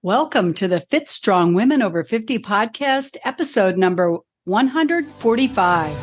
Welcome to the Fit Strong Women Over 50 podcast, episode number 145.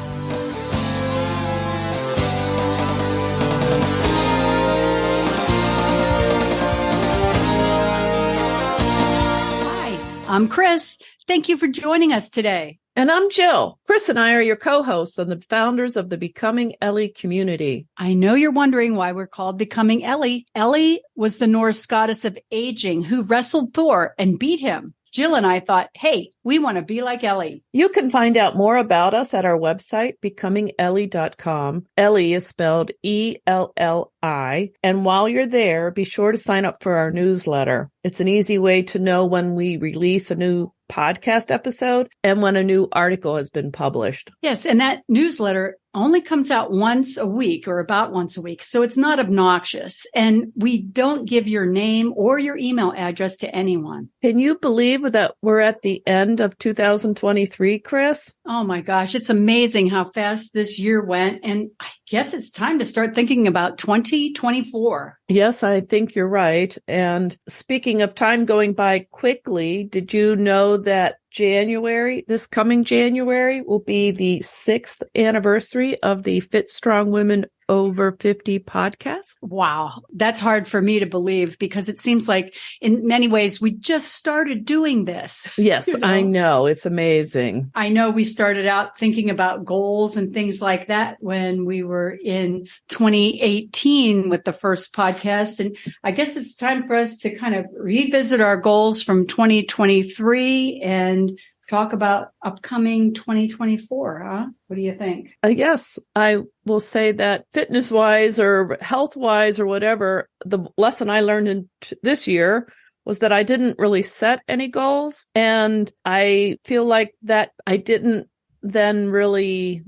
Hi, I'm Chris. Thank you for joining us today. And I'm Jill. Chris and I are your co-hosts and the founders of the Becoming Ellie community. I know you're wondering why we're called Becoming Ellie. Ellie was the Norse goddess of aging who wrestled Thor and beat him. Jill and I thought, hey, we want to be like Ellie. You can find out more about us at our website, becomingellie.com. Ellie is spelled E-L-L-I. And while you're there, be sure to sign up for our newsletter. It's an easy way to know when we release a new podcast episode and when a new article has been published. Yes, and that newsletter only comes out once a week or about once a week, so it's not obnoxious. And we don't give your name or your email address to anyone. Can you believe that we're at the end of 2023, Chris? Oh my gosh, it's amazing how fast this year went. And I guess it's time to start thinking about 2024. Yes, I think you're right. And speaking of time going by quickly, did you know that this coming January, will be the 6th anniversary of the Fit Strong Women Over 50 podcast? Wow. That's hard for me to believe because it seems like in many ways we just started doing this. Yes, I know. It's amazing. I know we started out thinking about goals and things like that when we were in 2018 with the first podcast. And I guess it's time for us to kind of revisit our goals from 2023 and talk about upcoming 2024, huh? What do you think? Yes, I will say that fitness-wise or health-wise or whatever, the lesson I learned in this year was that I didn't really set any goals. And I feel like that I didn't really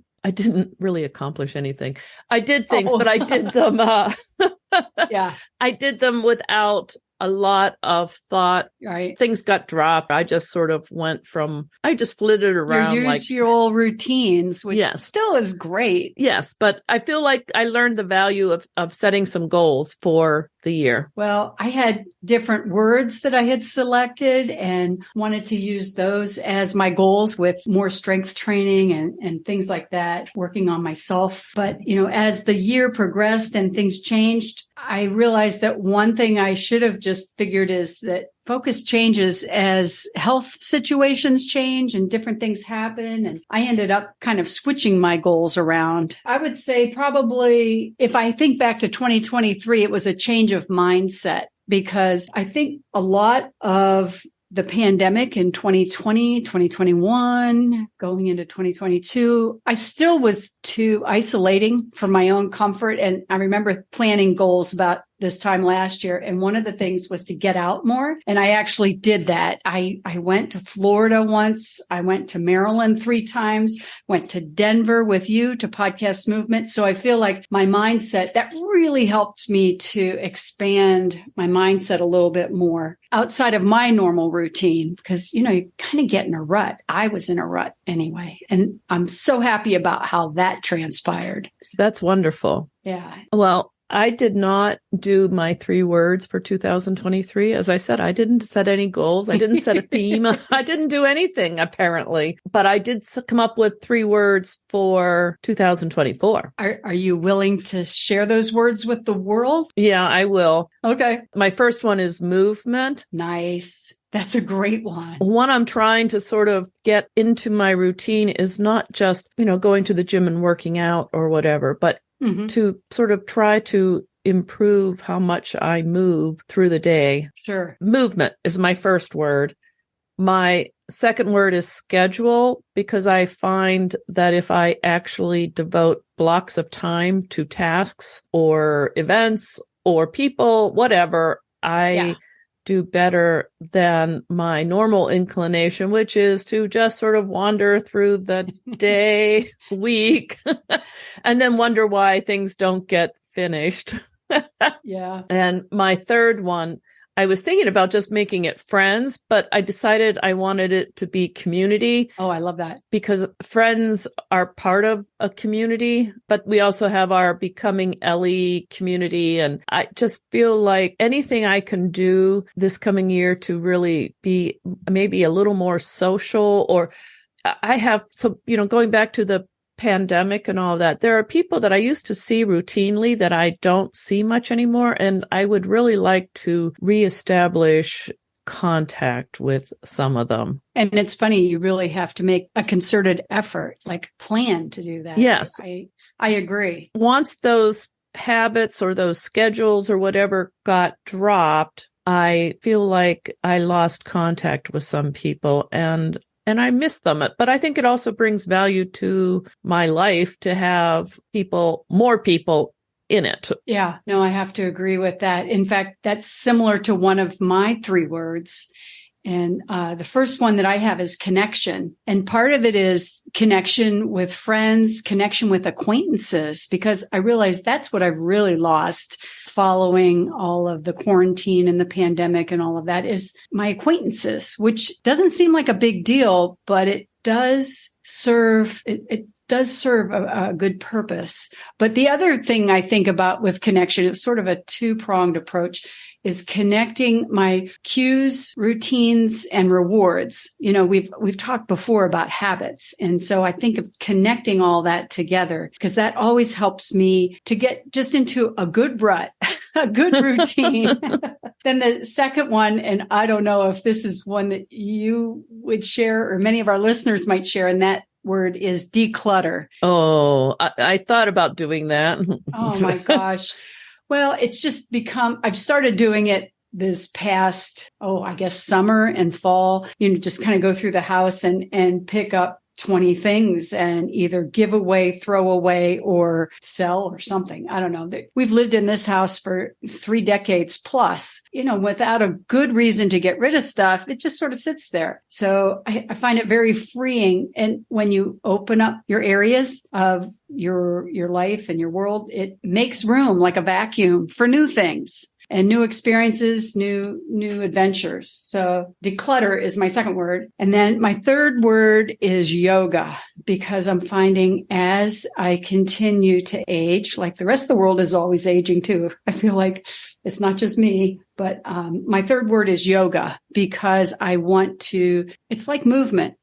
accomplish anything. I did things, but I did them, yeah, I did them without a lot of thought. Right. Things got dropped. I just sort of I just flitted around. Your usual routines, which still is great. Yes, but I feel like I learned the value of setting some goals for the year. Well, I had different words that I had selected and wanted to use those as my goals with more strength training and things like that, working on myself. But, as the year progressed and things changed, I realized that one thing I should have just figured is that focus changes as health situations change and different things happen. And I ended up kind of switching my goals around. I would say probably if I think back to 2023, it was a change of mindset because I think a lot of the pandemic in 2020, 2021, going into 2022, I still was too isolating for my own comfort. And I remember planning goals about this time last year. And one of the things was to get out more. And I actually did that. I went to Florida once. I went to Maryland 3 times, went to Denver with you to Podcast Movement. So I feel like my mindset, that really helped me to expand my mindset a little bit more outside of my normal routine. Because, you kind of get in a rut. I was in a rut anyway. And I'm so happy about how that transpired. That's wonderful. Yeah. Well, I did not do my 3 words for 2023. As I said, I didn't set any goals. I didn't set a theme. I didn't do anything, apparently. But I did come up with 3 words for 2024. Are you willing to share those words with the world? Yeah, I will. Okay. My first one is movement. Nice. That's a great one. What I'm trying to sort of get into my routine is not just, going to the gym and working out or whatever, but to sort of try to improve how much I move through the day. Sure. Movement is my first word. My second word is schedule, because I find that if I actually devote blocks of time to tasks or events or people, whatever, I do better than my normal inclination, which is to just sort of wander through the day, week, and then wonder why things don't get finished. Yeah. And my third one, I was thinking about just making it friends, but I decided I wanted it to be community. Oh, I love that. Because friends are part of a community, but we also have our Becoming Ellie community. And I just feel like anything I can do this coming year to really be maybe a little more social, or I have, so, going back to the pandemic and all of that, there are people that I used to see routinely that I don't see much anymore. And I would really like to reestablish contact with some of them. And it's funny, you really have to make a concerted effort, like plan to do that. Yes. I agree. Once those habits or those schedules or whatever got dropped, I feel like I lost contact with some people and I miss them. But I think it also brings value to my life to have more people in it. Yeah, no, I have to agree with that. In fact, that's similar to one of my 3 words. And the first one that I have is connection. And part of it is connection with friends, connection with acquaintances, because I realize that's what I've really lost following all of the quarantine and the pandemic and all of that, is my acquaintances, which doesn't seem like a big deal, but it does serve, it does serve a good purpose. But the other thing I think about with connection, it's sort of a 2-pronged approach, is connecting my cues, routines, and rewards. We've talked before about habits. And so I think of connecting all that together, because that always helps me to get just into a good rut, a good routine. Then the second one, and I don't know if this is one that you would share or many of our listeners might share, and that word is declutter. Oh, I thought about doing that. Oh my gosh. Well, it's just I've started doing it this past, I guess summer and fall, just kind of go through the house and pick up 20 things and either give away, throw away, or sell or something. I don't know. We've lived in this house for 3 decades plus, without a good reason to get rid of stuff. It just sort of sits there. So I find it very freeing. And when you open up your areas of your life and your world, it makes room like a vacuum for new things and new experiences, new adventures. So declutter is my second word. And then my third word is yoga, because I'm finding as I continue to age, like the rest of the world is always aging too. I feel like it's not just me, but my third word is yoga, because I want to, it's like movement,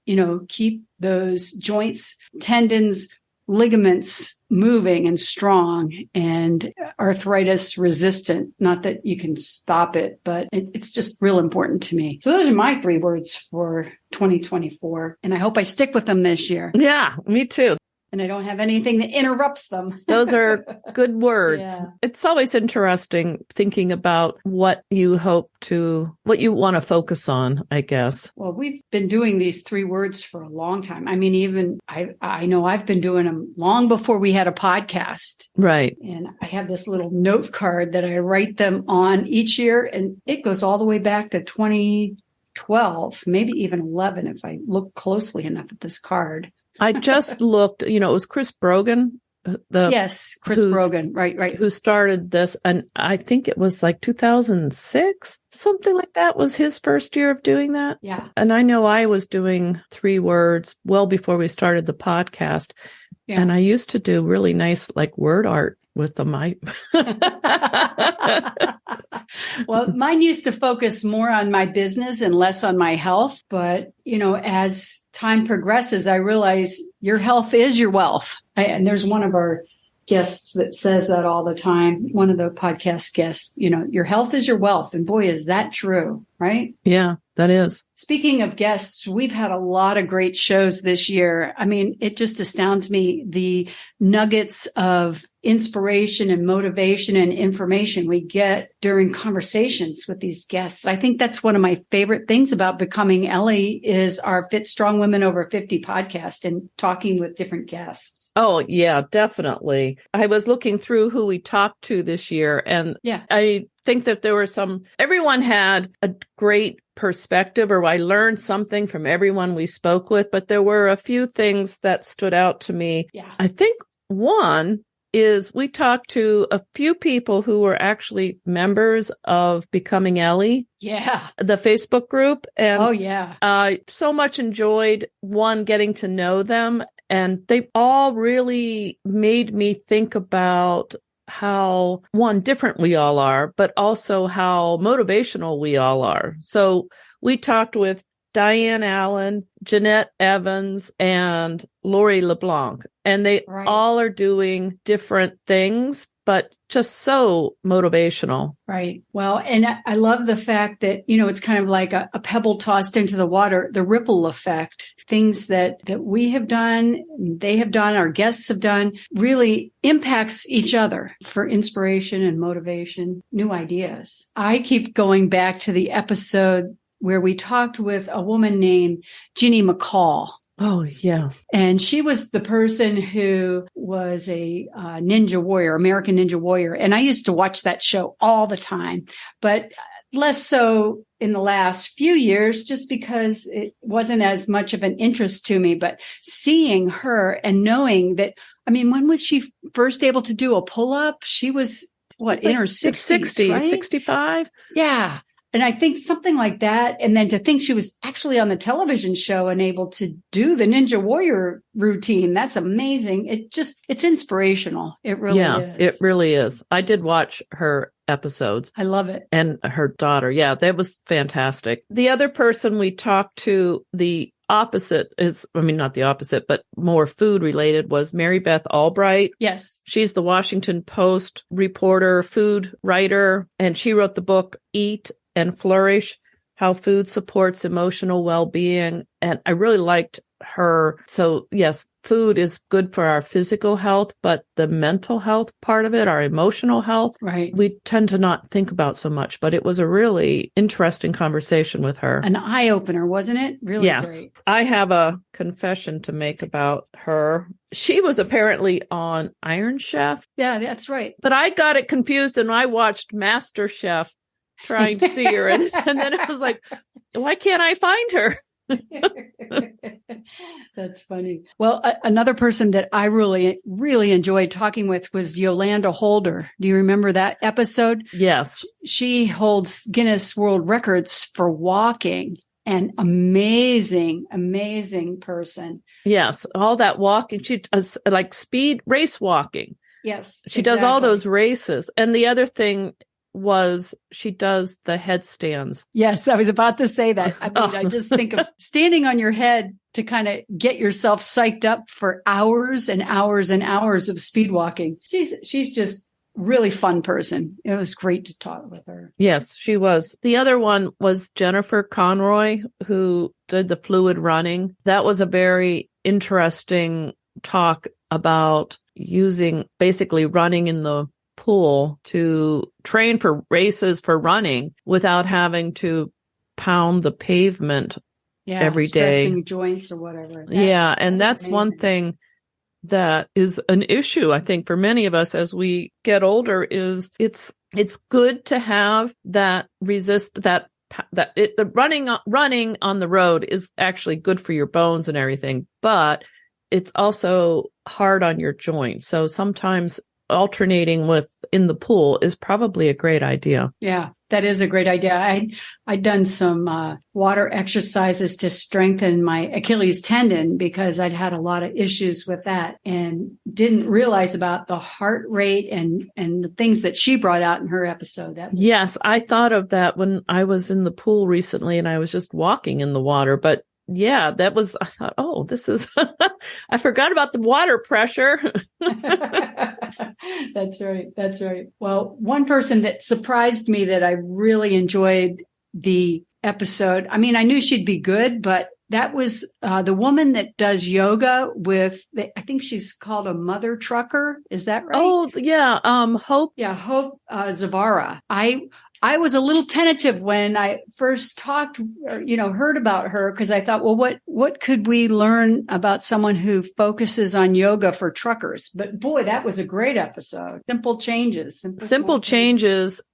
keep those joints, tendons, ligaments moving and strong and arthritis resistant. Not that you can stop it, but it's just real important to me. So those are my 3 words for 2024. And I hope I stick with them this year. Yeah, me too. And I don't have anything that interrupts them. Those are good words. Yeah. It's always interesting thinking about what you want to focus on, I guess. Well, we've been doing these 3 words for a long time. I mean, even I know I've been doing them long before we had a podcast. Right. And I have this little note card that I write them on each year, and it goes all the way back to 2012, maybe even 11 if I look closely enough at this card. I just looked, it was Chris Brogan. Chris Brogan. Right. Who started this. And I think it was like 2006, something like that was his first year of doing that. Yeah. And I know I was doing 3 words well before we started the podcast. Yeah. And I used to do really nice, like word art with them. Well, mine used to focus more on my business and less on my health. But, as time progresses, I realize your health is your wealth. And there's one of our guests that says that all the time. One of the podcast guests, your health is your wealth. And boy, is that true, right? Yeah, that is. Speaking of guests, we've had a lot of great shows this year. I mean, it just astounds me, the nuggets of inspiration and motivation and information we get during conversations with these guests. I think that's one of my favorite things about Becoming Ellie is our Fit Strong Women Over 50 podcast and talking with different guests. Oh, yeah, definitely. I was looking through who we talked to this year, and I think that there were everyone had a great perspective, or I learned something from everyone we spoke with, but there were a few things that stood out to me. Yeah. I think one is we talked to a few people who were actually members of Becoming Ellie, Yeah. the Facebook group. And Oh, yeah. I so much enjoyed, one, getting to know them. And they all really made me think about how, one, different we all are, but also how motivational we all are. So we talked with Diane Allen, Jeanette Evans, and Lori LeBlanc, and they Right. all are doing different things, but just so motivational. Right. Well, and I love the fact that, it's kind of like a pebble tossed into the water, the ripple effect, things that we have done, they have done, our guests have done, really impacts each other for inspiration and motivation, new ideas. I keep going back to the episode where we talked with a woman named Ginny McCall. Oh, yeah. And she was the person who was a ninja warrior, American Ninja Warrior. And I used to watch that show all the time, but less so in the last few years, just because it wasn't as much of an interest to me. But seeing her and knowing that, when was she first able to do a pull-up? She was, in her 60s, right? 65? Yeah. And I think something like that. And then to think she was actually on the television show and able to do the Ninja Warrior routine. That's amazing. It's inspirational. It really is. It really is. I did watch her episodes. I love it. And her daughter. Yeah, that was fantastic. The other person we talked to, the opposite is, not the opposite, but more food related, was Mary Beth Albright. Yes. She's the Washington Post reporter, food writer, and she wrote the book Eat and Flourish, How Food Supports Emotional Well-Being. And I really liked her. So yes, food is good for our physical health, but the mental health part of it, our emotional health, right, we tend to not think about so much, but it was a really interesting conversation with her. An eye-opener, wasn't it? Really yes. Great. I have a confession to make about her. She was apparently on Iron Chef. Yeah, that's right. But I got it confused and I watched Master Chef trying to see her. And then I was like, why can't I find her? That's funny. Well, another person that I really, really enjoyed talking with was Yolanda Holder. Do you remember that episode? Yes. She holds Guinness World Records for walking. An amazing, amazing person. Yes. All that walking. She does like speed race walking. Yes. She does all those races. And the other thing was she does the headstands. Yes, I was about to say that. I just think of standing on your head to kind of get yourself psyched up for hours and hours and hours of speed walking. She's just really fun person. It was great to talk with her. Yes, she was. The other one was Jennifer Conroy, who did the fluid running. That was a very interesting talk about using basically running in the pool to train for races for running without having to pound the pavement every day. Stressing joints or whatever. And that's amazing. One thing that is an issue, I think, for many of us as we get older is it's good to have that the running on the road is actually good for your bones and everything, but it's also hard on your joints. So sometimes alternating with in the pool is probably a great idea. Yeah, that is a great idea. I'd done some water exercises to strengthen my Achilles tendon because I'd had a lot of issues with that and didn't realize about the heart rate and the things that she brought out in her episode. Yes, I thought of that when I was in the pool recently and I was just walking in the water, but yeah, I thought, oh, this is, I forgot about the water pressure. That's right. That's right. Well, one person that surprised me that I really enjoyed the episode. I knew she'd be good, but that was the woman that does yoga with, I think she's called a mother trucker. Is that right? Oh, yeah. Hope. Yeah. Hope Zavara. I was a little tentative when I first talked or, heard about her because I thought, well, what could we learn about someone who focuses on yoga for truckers? But boy, that was a great episode. Simple changes.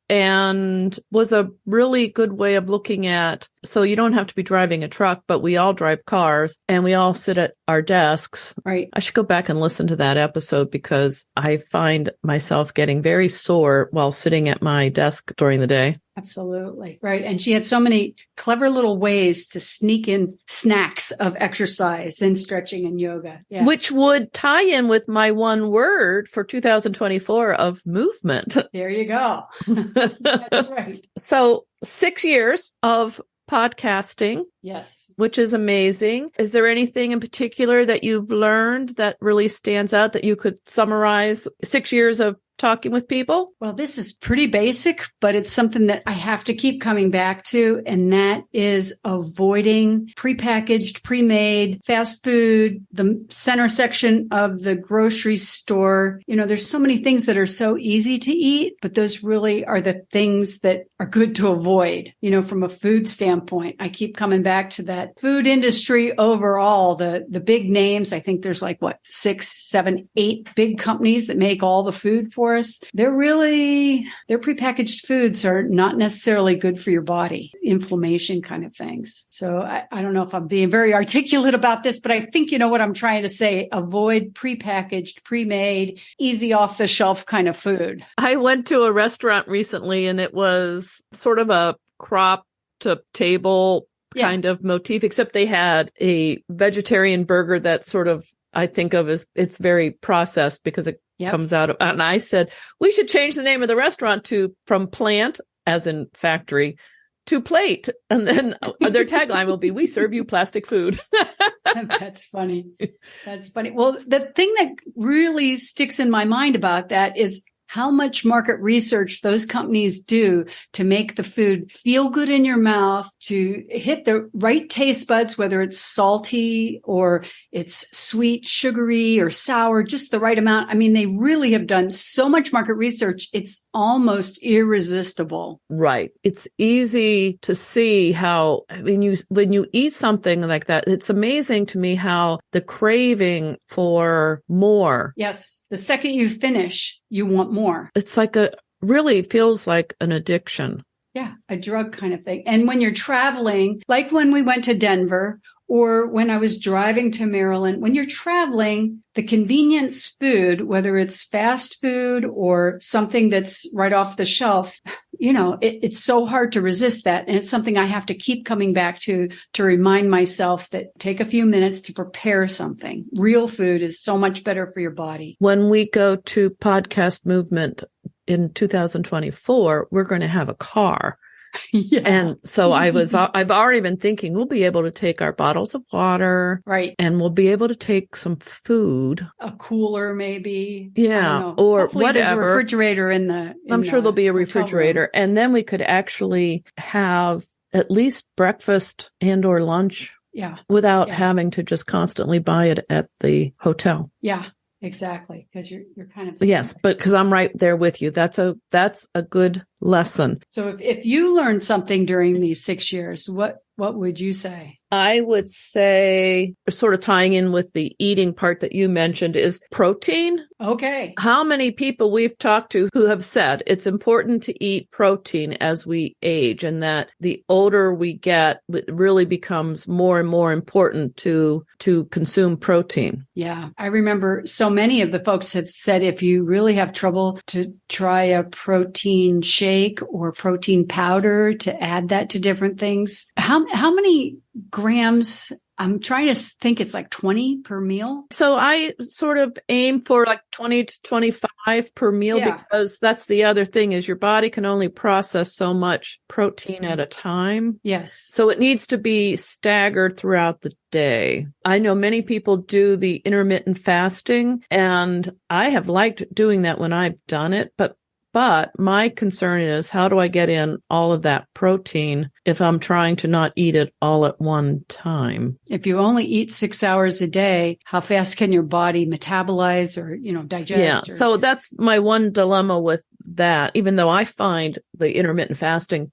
and was a really good way of looking at, so you don't have to be driving a truck, but we all drive cars and we all sit at our desks. Right. I should go back and listen to that episode because I find myself getting very sore while sitting at my desk during the day. Absolutely. Right. And she had so many clever little ways to sneak in snacks of exercise and stretching and yoga. Yeah. Which would tie in with my one word for 2024 of movement. There you go. That's right. So 6 years of podcasting. Yes. Which is amazing. Is there anything in particular that you've learned that really stands out that you could summarize 6 years of talking with people? Well, this is pretty basic, but it's something that I have to keep coming back to. And that is avoiding prepackaged, pre-made fast food, the center section of the grocery store. You know, there's so many things that are so easy to eat, but those really are the things that are good to avoid. You know, from a food standpoint, I keep coming back to that food industry overall, the big names. I think there's like 6, 7, 8 big companies that make all the food for us. Their prepackaged foods are not necessarily good for your body, inflammation kind of things. So I don't know if I'm being very articulate about this, but I think you know what I'm trying to say. Avoid prepackaged, pre-made, easy off the shelf kind of food. I went to a restaurant recently and it was sort of a crop to table kind of motif, except they had a vegetarian burger that sort of I think of as it's very processed because it comes out of, and I said, we should change the name of the restaurant from plant, as in factory, to plate. And then their tagline will be, we serve you plastic food. That's funny. That's funny. Well, the thing that really sticks in my mind about that is how much market research those companies do to make the food feel good in your mouth, to hit the right taste buds, whether it's salty or it's sweet, sugary or sour, just the right amount. I mean, they really have done so much market research. It's almost irresistible. Right. It's easy to see how, when you eat something like that, it's amazing to me how the craving for more. Yes. The second you finish, you want more. It's like really feels like an addiction. Yeah, a drug kind of thing. And when you're traveling, like when we went to Denver or when I was driving to Maryland, when you're traveling, the convenience food, whether it's fast food or something that's right off the shelf, you know, it's so hard to resist that. And it's something I have to keep coming back to remind myself that take a few minutes to prepare something. Real food is so much better for your body. When we go to Podcast Movement in 2024, we're going to have a car. Yeah. And so I've already been thinking we'll be able to take our bottles of water. Right. And we'll be able to take some food. A cooler, maybe. Yeah. Or hopefully whatever. There's a refrigerator I'm sure there'll be a refrigerator. And then we could actually have at least breakfast and or lunch. Yeah. Without having to just constantly buy it at the hotel. Yeah. Exactly, because you're kind of yes, but because I'm right there with you. That's a good lesson. So if you learned something during these 6 years, what would you say? I would say, sort of tying in with the eating part that you mentioned, is protein. Okay. How many people we've talked to who have said it's important to eat protein as we age, and that the older we get, it really becomes more and more important to consume protein. Yeah. I remember so many of the folks have said if you really have trouble, to try a protein shake or protein powder, to add that to different things. How many grams? I'm trying to think it's like 20 per meal. So I sort of aim for like 20 to 25 per meal because that's the other thing is your body can only process so much protein at a time. Yes. So it needs to be staggered throughout the day. I know many people do the intermittent fasting, and I have liked doing that when I've done it, but my concern is, how do I get in all of that protein if I'm trying to not eat it all at one time? If you only eat 6 hours a day, how fast can your body metabolize or, digest? Yeah. So that's my one dilemma with that, even though I find the intermittent fasting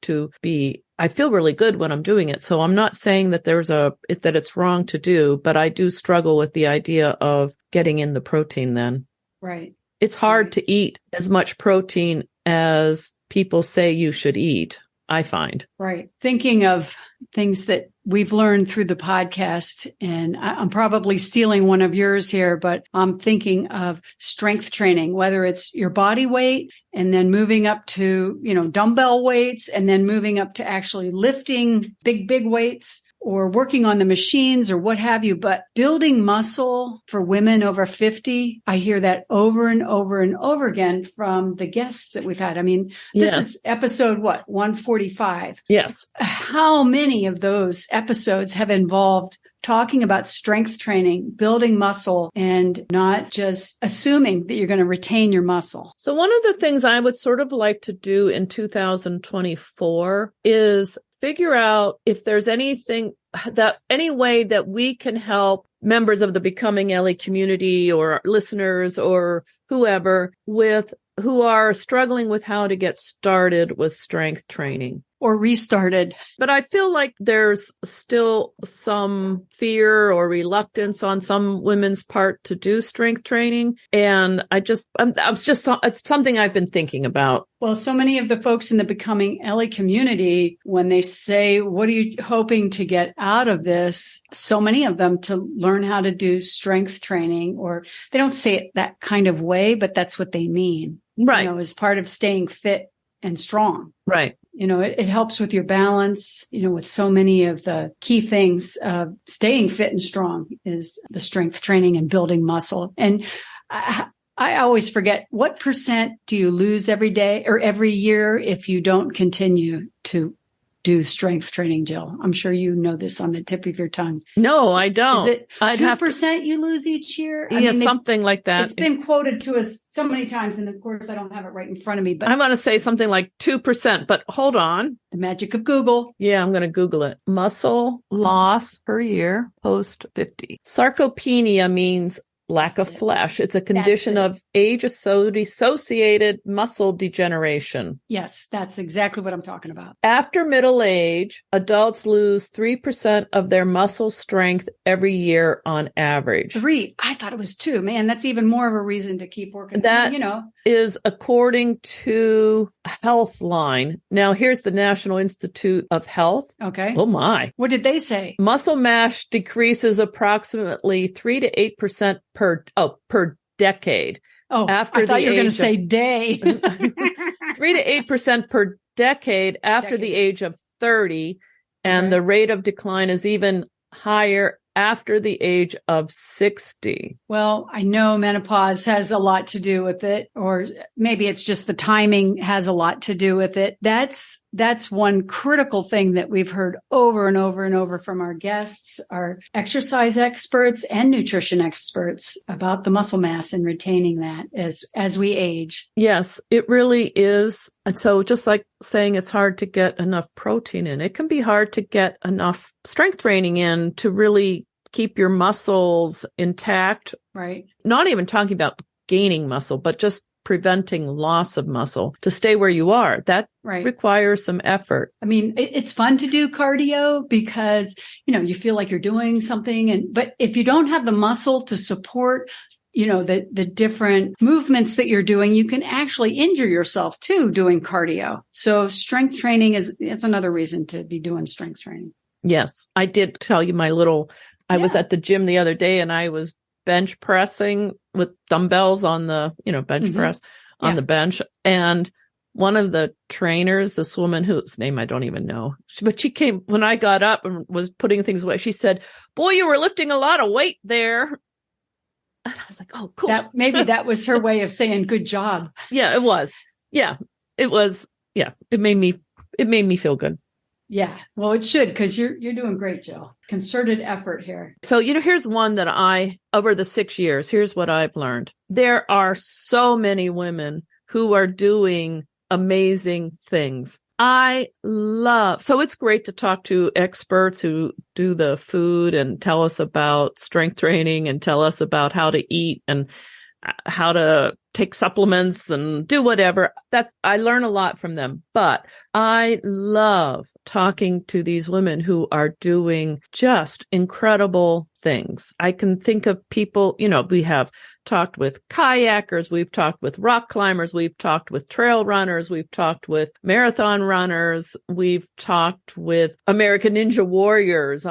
I feel really good when I'm doing it. So I'm not saying that that it's wrong to do, but I do struggle with the idea of getting in the protein then. Right. It's hard to eat as much protein as people say you should eat, I find. Right. Thinking of things that we've learned through the podcast, and I'm probably stealing one of yours here, but I'm thinking of strength training, whether it's your body weight and then moving up to, dumbbell weights and then moving up to actually lifting big weights or working on the machines or what have you. But building muscle for women over 50, I hear that over and over and over again from the guests that we've had. I mean, this is episode 145. Yes. How many of those episodes have involved talking about strength training, building muscle, and not just assuming that you're going to retain your muscle? So one of the things I would sort of like to do in 2024 is figure out if there's any way that we can help members of the Becoming Ellie community or listeners or whoever who are struggling with how to get started with strength training. Or restarted. But I feel like there's still some fear or reluctance on some women's part to do strength training. And it's something I've been thinking about. Well, so many of the folks in the Becoming Ellie community, when they say, what are you hoping to get out of this? So many of them to learn how to do strength training, or they don't say it that kind of way, but that's what they mean. Right. As part of staying fit and strong. Right. It helps with your balance, with so many of the key things of staying fit and strong is the strength training and building muscle. And I always forget, what percent do you lose every day or every year if you don't continue to do strength training, Jill? I'm sure you know this on the tip of your tongue. No, I don't. Is it 2% you lose each year? Something like that. It's been quoted to us so many times, and of course I don't have it right in front of me. But I'm going to say something like 2%, but hold on. The magic of Google. Yeah, I'm going to Google it. Muscle loss per year post 50. Sarcopenia means lack of flesh. It's a condition of age-associated muscle degeneration. Yes, that's exactly what I'm talking about. After middle age, adults lose 3% of their muscle strength every year on average. 3? I thought it was 2. Man, that's even more of a reason to keep working. That is according to Healthline. Now, here's the National Institute of Health. Okay. Oh, my. What did they say? Muscle mass decreases approximately 3 to 8% per decade. Oh, I thought you were going to say day. 3 to 8% per decade after the age of 30. And the rate of decline is even higher after the age of 60. Well, I know menopause has a lot to do with it, or maybe it's just the timing has a lot to do with it. That's one critical thing that we've heard over and over and over from our guests, our exercise experts and nutrition experts about the muscle mass and retaining that as we age. Yes, it really is. And so just like saying it's hard to get enough protein in, it can be hard to get enough strength training in to really keep your muscles intact. Right. Not even talking about gaining muscle, but just preventing loss of muscle to stay where you are. That requires some effort. I mean, it's fun to do cardio because, you feel like you're doing something. But if you don't have the muscle to support, the different movements that you're doing, you can actually injure yourself too doing cardio. So strength training it's another reason to be doing strength training. Yes. I did tell you I was at the gym the other day and I was bench pressing with dumbbells on the, bench press on the bench. And one of the trainers, this woman whose name I don't even know, but she came when I got up and was putting things away. She said, "Boy, you were lifting a lot of weight there." And I was like, "Oh, cool." Maybe that was her way of saying good job. Yeah, it was. Yeah, it was. Yeah, it made me feel good. Yeah. Well, it should, because you're doing great, Jill. Concerted effort here. So, here's one that over the 6 years, here's what I've learned. There are so many women who are doing amazing things. So it's great to talk to experts who do the food and tell us about strength training and tell us about how to eat and how to take supplements and do whatever. That I learn a lot from them, but I love talking to these women who are doing just incredible things. I can think of people, we have talked with kayakers, we've talked with rock climbers, we've talked with trail runners, we've talked with marathon runners, we've talked with American Ninja Warriors,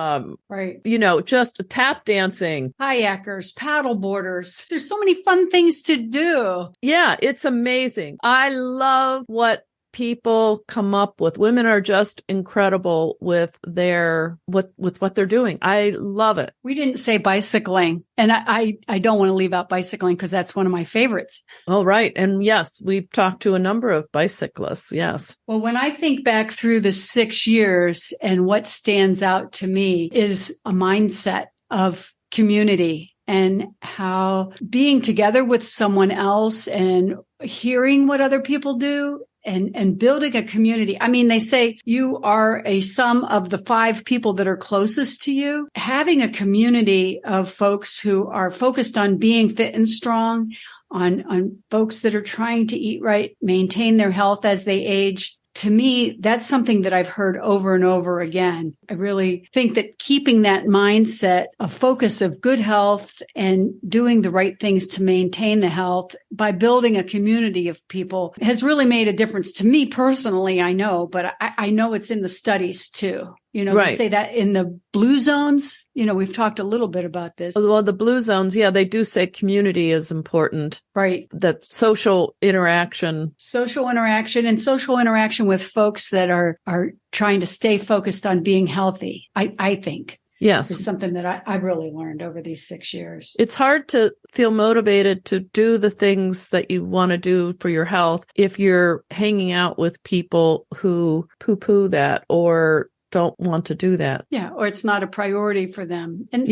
right. Just tap dancing. Kayakers, paddle boarders. There's so many fun things to do. Yeah, it's amazing. I love what people come up with. Women are just incredible with what they're doing. I love it. We didn't say bicycling, and I don't want to leave out bicycling because that's one of my favorites. Oh, right. And yes, we've talked to a number of bicyclists. Yes. Well, when I think back through the 6 years, and what stands out to me is a mindset of community and how being together with someone else and hearing what other people do and building a community. I mean, they say you are a sum of the 5 people that are closest to you. Having a community of folks who are focused on being fit and strong, on folks that are trying to eat right, maintain their health as they age. To me, that's something that I've heard over and over again. I really think that keeping that mindset, a focus of good health and doing the right things to maintain the health by building a community of people has really made a difference to me personally, I know, but I know it's in the studies too. Right. They say that in the blue zones, we've talked a little bit about this. Well, the blue zones, yeah, they do say community is important. Right. The social interaction and social interaction with folks that are trying to stay focused on being healthy. I think. Yes. Is something that I've really learned over these 6 years. It's hard to feel motivated to do the things that you want to do for your health if you're hanging out with people who poo-poo that or don't want to do that. Yeah, or it's not a priority for them. And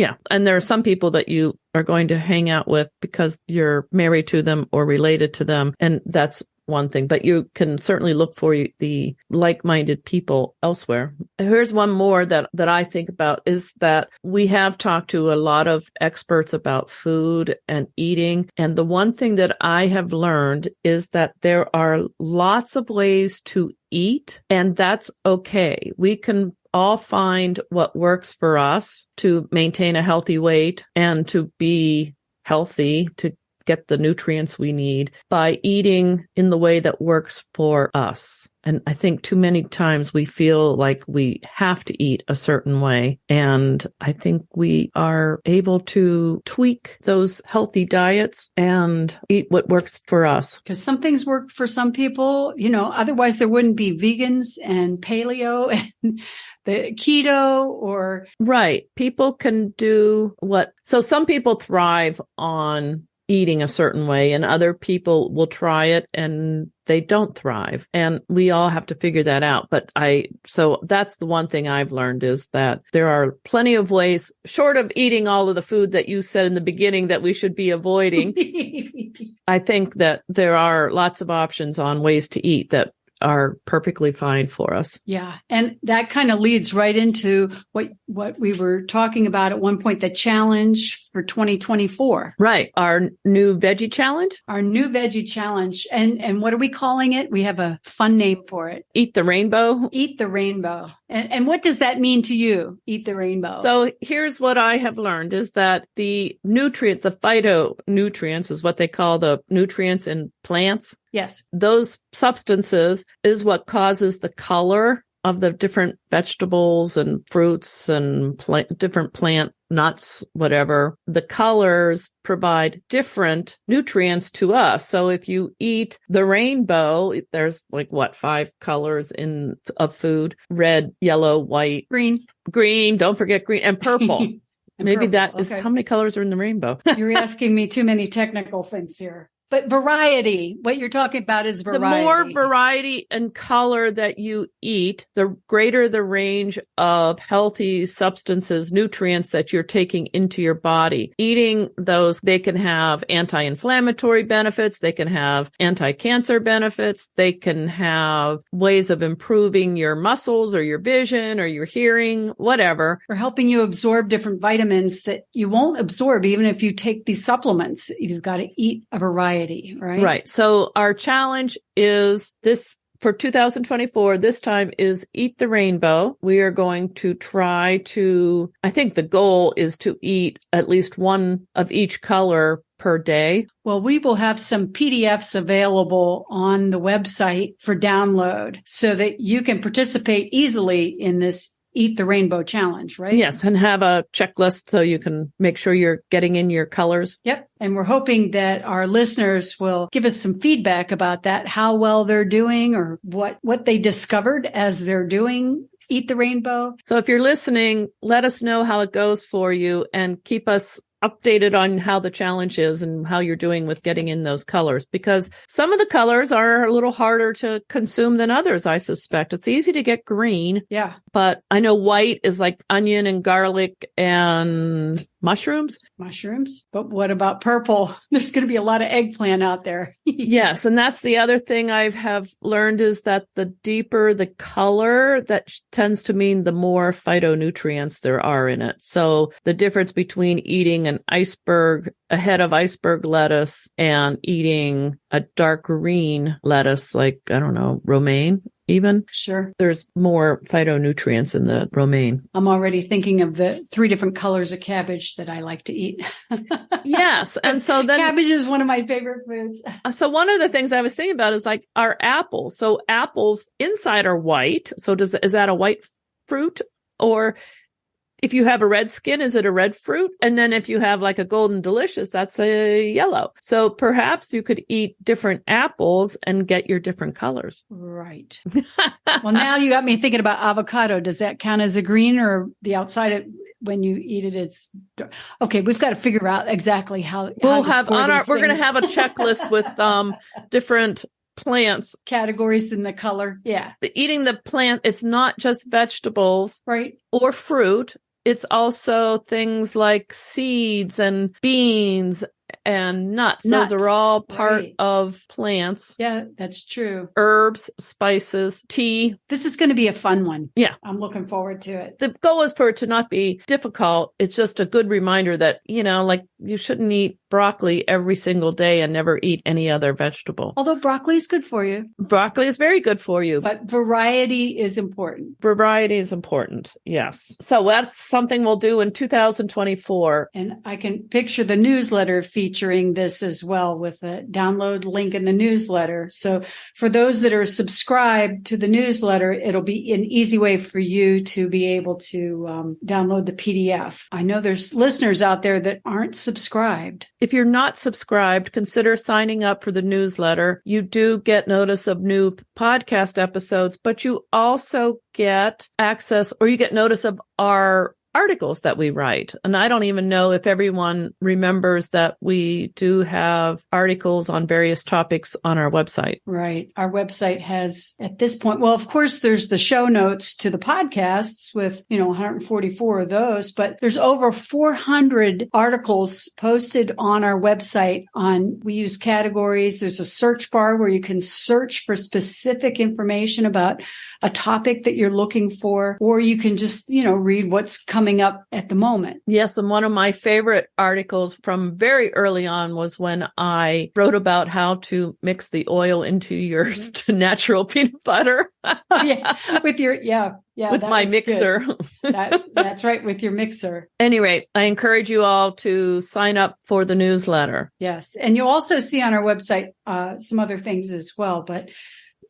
there are some people that you are going to hang out with because you're married to them or related to them, and that's one thing, but you can certainly look for the like-minded people elsewhere. Here's one more that I think about is that we have talked to a lot of experts about food and eating. And the one thing that I have learned is that there are lots of ways to eat, and that's okay. We can all find what works for us to maintain a healthy weight and to be healthy, to get the nutrients we need by eating in the way that works for us. And I think too many times we feel like we have to eat a certain way. And I think we are able to tweak those healthy diets and eat what works for us. Because some things work for some people, otherwise there wouldn't be vegans and paleo and the keto or. Right. People can do so some people thrive on eating a certain way and other people will try it and they don't thrive. And we all have to figure that out. So that's the one thing I've learned is that there are plenty of ways, short of eating all of the food that you said in the beginning that we should be avoiding. I think that there are lots of options on ways to eat that are perfectly fine for us. Yeah. And that kind of leads right into what we were talking about at one point, the challenge for 2024. Right. Our new veggie challenge. Our new veggie challenge. And what are we calling it? We have a fun name for it. Eat the rainbow. Eat the rainbow. And what does that mean to you? Eat the rainbow. So here's what I have learned is that the phytonutrients is what they call the nutrients in plants. Yes. Those substances is what causes the color of the different vegetables and fruits and different plant nuts, whatever. The colors provide different nutrients to us. So if you eat the rainbow, there's 5 colors of food: red, yellow, white, green, don't forget green, and purple. Maybe purple. That is how many colors are in the rainbow. You're asking me too many technical things here. But variety, what you're talking about is variety. The more variety and color that you eat, the greater the range of healthy substances, nutrients that you're taking into your body. Eating those, they can have anti-inflammatory benefits. They can have anti-cancer benefits. They can have ways of improving your muscles or your vision or your hearing, whatever. Or helping you absorb different vitamins that you won't absorb even if you take these supplements. You've got to eat a variety variety, right? Right. So our challenge is this for 2024. This time is Eat the Rainbow. We are going to try to, I think the goal is to eat at least one of each color per day. Well, we will have some PDFs available on the website for download so that you can participate easily in this Eat the Rainbow challenge, right? Yes, and have a checklist so you can make sure you're getting in your colors. Yep. And we're hoping that our listeners will give us some feedback about that, how well they're doing or what they discovered as they're doing Eat the Rainbow. So if you're listening, let us know how it goes for you and keep us updated on how the challenge is and how you're doing with getting in those colors, because some of the colors are a little harder to consume than others, I suspect. It's easy to get green. Yeah. But I know white is like onion and garlic and mushrooms. But what about purple? There's going to be a lot of eggplant out there. Yes. And that's the other thing I have learned is that the deeper the color, that tends to mean the more phytonutrients there are in it. So the difference between eating a head of iceberg lettuce and eating a dark green lettuce, like, I don't know, romaine even. Sure. There's more phytonutrients in the romaine. I'm already thinking of the 3 different colors of cabbage that I like to eat. Yes. And so then cabbage is one of my favorite foods. So one of the things I was thinking about is like our apples. So apples inside are white. So is that a white fruit? Or if you have a red skin, is it a red fruit? And then if you have like a golden delicious, that's a yellow. So perhaps you could eat different apples and get your different colors. Right. Well, now you got me thinking about avocado. Does that count as a green, or the outside when you eat it, it's okay. We've got to figure out exactly how we're going to have a checklist with different plants categories in the color. Yeah. Eating the plant, it's not just vegetables, right, or fruit. It's also things like seeds and beans and nuts. Those are all part of plants. Yeah, that's true. Herbs, spices, tea. This is going to be a fun one. Yeah. I'm looking forward to it. The goal is for it to not be difficult. It's just a good reminder that, like you shouldn't eat broccoli every single day and never eat any other vegetable. Although broccoli is good for you. Broccoli is very good for you. But variety is important. Variety is important. Yes. So that's something we'll do in 2024. And I can picture the newsletter featuring this as well, with a download link in the newsletter. So for those that are subscribed to the newsletter, it'll be an easy way for you to be able to download the PDF. I know there's listeners out there that aren't subscribed. If you're not subscribed, consider signing up for the newsletter. You do get notice of new podcast episodes, but you also get access, or you get notice of our articles that we write. And I don't even know if everyone remembers that we do have articles on various topics on our website. Right. Our website has, at this point, well, of course, there's the show notes to the podcasts with, 144 of those, but there's over 400 articles posted on our website we use categories. There's a search bar where you can search for specific information about a topic that you're looking for, or you can just, read what's coming up at the moment. Yes. And one of my favorite articles from very early on was when I wrote about how to mix the oil into your natural peanut butter. Oh, yeah. With my mixer. That's right. With your mixer. Anyway, I encourage you all to sign up for the newsletter. Yes. And you'll also see on our website some other things as well, but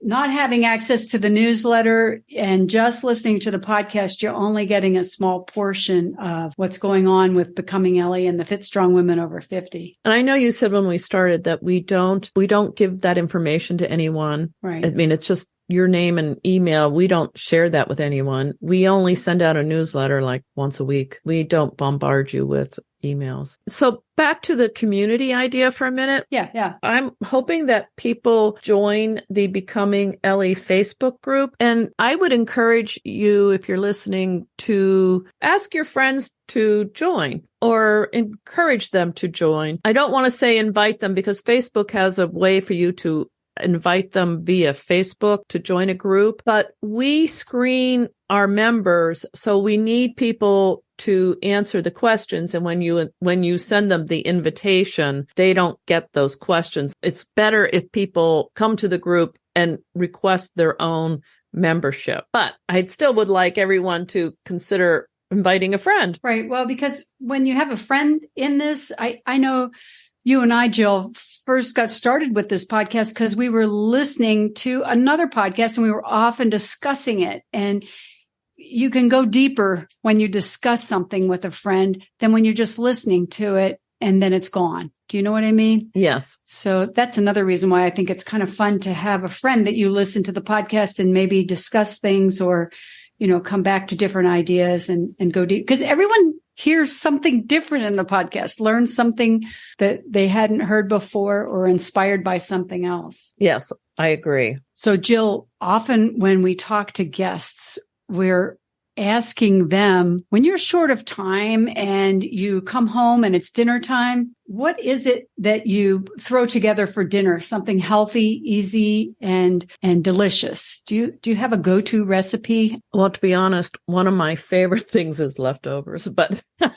not having access to the newsletter and just listening to the podcast, you're only getting a small portion of what's going on with Becoming Ellie and the Fit Strong Women Over 50. And I know you said when we started that we don't give that information to anyone. Right. I mean, it's just your name and email. We don't share that with anyone. We only send out a newsletter like once a week. We don't bombard you with emails. So back to the community idea for a minute. Yeah. I'm hoping that people join the Becoming Ellie Facebook group. And I would encourage you, if you're listening, to ask your friends to join or encourage them to join. I don't want to say invite them, because Facebook has a way for you to invite them via Facebook to join a group, but we screen our members. So we need people to answer the questions. And when you send them the invitation, they don't get those questions. It's better if people come to the group and request their own membership. But I still would like everyone to consider inviting a friend. Right. Well, because when you have a friend in this, I know you and I, Jill, first got started with this podcast because we were listening to another podcast and we were often discussing it. And you can go deeper when you discuss something with a friend than when you're just listening to it and then it's gone. Do you know what I mean? Yes. So that's another reason why I think it's kind of fun to have a friend that you listen to the podcast and maybe discuss things or, come back to different ideas and go deep. Because everyone hears something different in the podcast, learns something that they hadn't heard before or inspired by something else. Yes, I agree. So Jill, often when we talk to guests, we're asking them, when you're short of time and you come home and it's dinner time, what is it that you throw together for dinner? Something healthy, easy, and delicious. Do you have a go-to recipe? Well, to be honest, one of my favorite things is leftovers, but but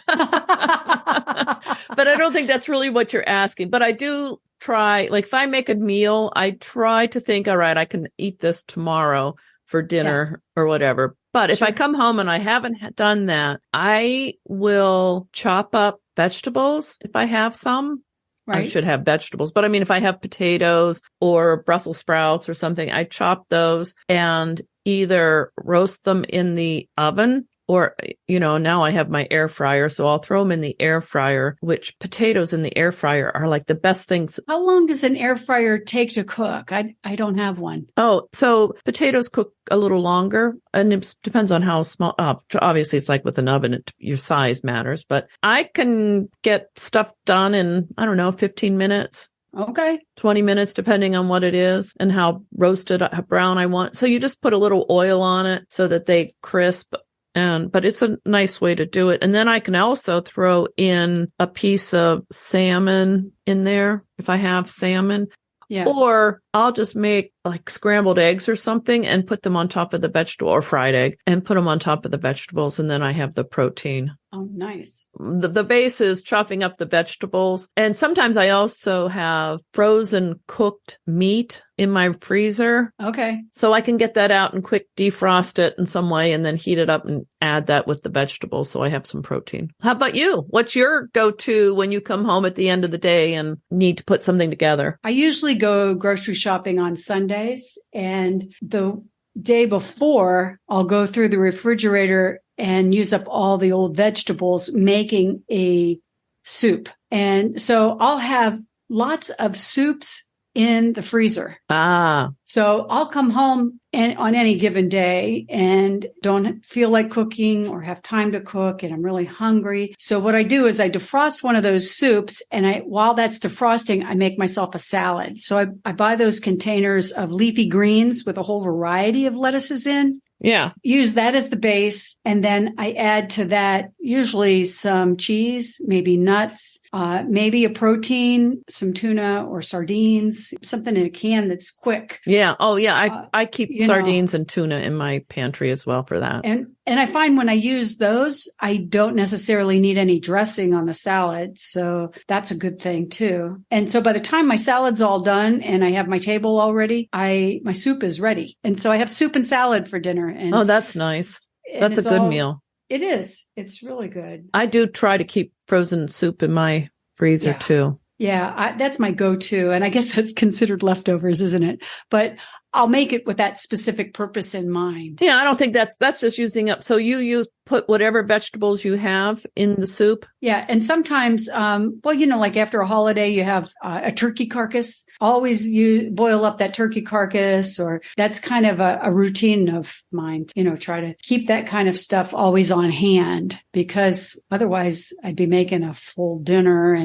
I don't think that's really what you're asking. But I do try, like if I make a meal, I try to think, all right, I can eat this tomorrow for dinner or whatever. But if I come home and I haven't done that, I will chop up vegetables if I have some. Right. I should have vegetables. But I mean, if I have potatoes or Brussels sprouts or something, I chop those and either roast them in the oven or, now I have my air fryer, so I'll throw them in the air fryer, which potatoes in the air fryer are like the best things. How long does an air fryer take to cook? I don't have one. Oh, so potatoes cook a little longer, and it depends on how small. Obviously, it's like with an oven, your size matters, but I can get stuff done in, 15 minutes. Okay. 20 minutes, depending on what it is and how roasted, how brown I want. So you just put a little oil on it so that they crisp. But it's a nice way to do it. And then I can also throw in a piece of salmon in there if I have salmon. Yeah. Or I'll just make like scrambled eggs or something and put them on top of the vegetable, or fried egg and put them on top of the vegetables. And then I have the protein. Oh, nice. The base is chopping up the vegetables. And sometimes I also have frozen cooked meat in my freezer. Okay. So I can get that out and quick defrost it in some way and then heat it up and add that with the vegetables. So I have some protein. How about you? What's your go-to when you come home at the end of the day and need to put something together? I usually go grocery shopping on Sundays, and the day before I'll go through the refrigerator and use up all the old vegetables making a soup. And so I'll have lots of soups in the freezer. So I'll come home on any given day and don't feel like cooking or have time to cook and I'm really hungry. So what I do is I defrost one of those soups, and while that's defrosting, I make myself a salad. So I buy those containers of leafy greens with a whole variety of lettuces in. Yeah. Use that as the base. And then I add to that usually some cheese, maybe nuts, maybe a protein, some tuna or sardines, something in a can that's quick. Yeah. Oh, yeah. I keep sardines and tuna in my pantry as well for that. And I find when I use those, I don't necessarily need any dressing on the salad. So that's a good thing too. And so by the time my salad's all done and I have my table already, my soup is ready. And so I have soup and salad for dinner. And oh, that's nice. That's a good meal. It is. It's really good. I do try to keep frozen soup in my freezer too. Yeah, that's my go-to. And I guess that's considered leftovers, isn't it? But I'll make it with that specific purpose in mind. Yeah, I don't think that's just using up. So you put whatever vegetables you have in the soup. Yeah. And sometimes, like after a holiday, you have a turkey carcass. Always you boil up that turkey carcass, or that's kind of a routine of mine, try to keep that kind of stuff always on hand, because otherwise I'd be making a full dinner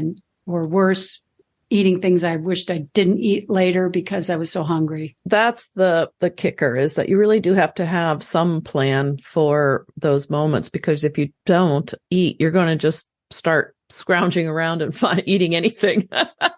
or worse, eating things I wished I didn't eat later because I was so hungry. That's the kicker, is that you really do have to have some plan for those moments, because if you don't eat, you're going to just start scrounging around and eating anything.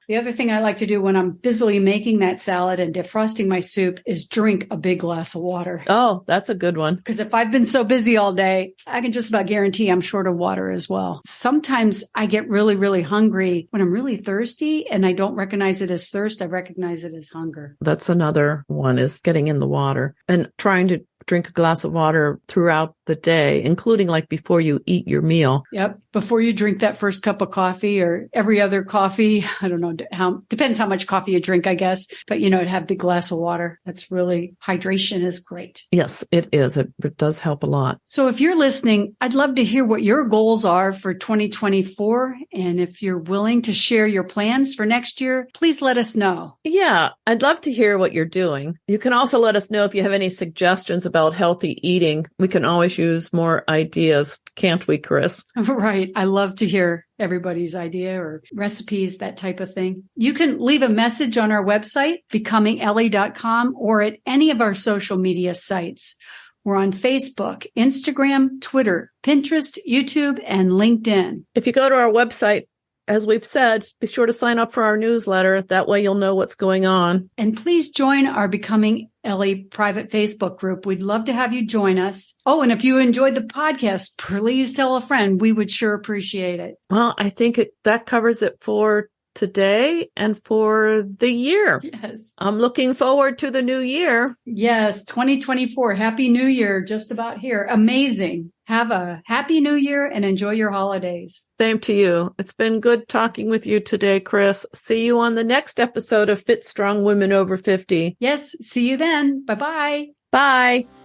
The other thing I like to do when I'm busily making that salad and defrosting my soup is drink a big glass of water. Oh, that's a good one. Because if I've been so busy all day, I can just about guarantee I'm short of water as well. Sometimes I get really, really hungry when I'm really thirsty, and I don't recognize it as thirst. I recognize it as hunger. That's another one, is getting in the water and trying to drink a glass of water throughout the day, including like before you eat your meal. Yep. Before you drink that first cup of coffee or every other coffee. I don't know. Depends how much coffee you drink, I guess. But, to have a big glass of water. That's really, hydration is great. Yes, it is. It does help a lot. So if you're listening, I'd love to hear what your goals are for 2024. And if you're willing to share your plans for next year, please let us know. Yeah, I'd love to hear what you're doing. You can also let us know if you have any suggestions about healthy eating. We can always use more ideas, can't we, Chris? Right. I love to hear everybody's idea or recipes, that type of thing. You can leave a message on our website, becomingellie.com, or at any of our social media sites. We're on Facebook, Instagram, Twitter, Pinterest, YouTube, and LinkedIn. If you go to our website, as we've said, be sure to sign up for our newsletter. That way you'll know what's going on. And please join our Becoming Ellie private Facebook group. We'd love to have you join us. Oh, and if you enjoyed the podcast, please tell a friend. We would sure appreciate it. Well, I think that covers it for today and for the year. Yes. I'm looking forward to the new year. Yes, 2024. Happy New Year. Just about here. Amazing. Have a happy new year and enjoy your holidays. Same to you. It's been good talking with you today, Chris. See you on the next episode of Fit Strong Women Over 50. Yes, see you then. Bye-bye. Bye.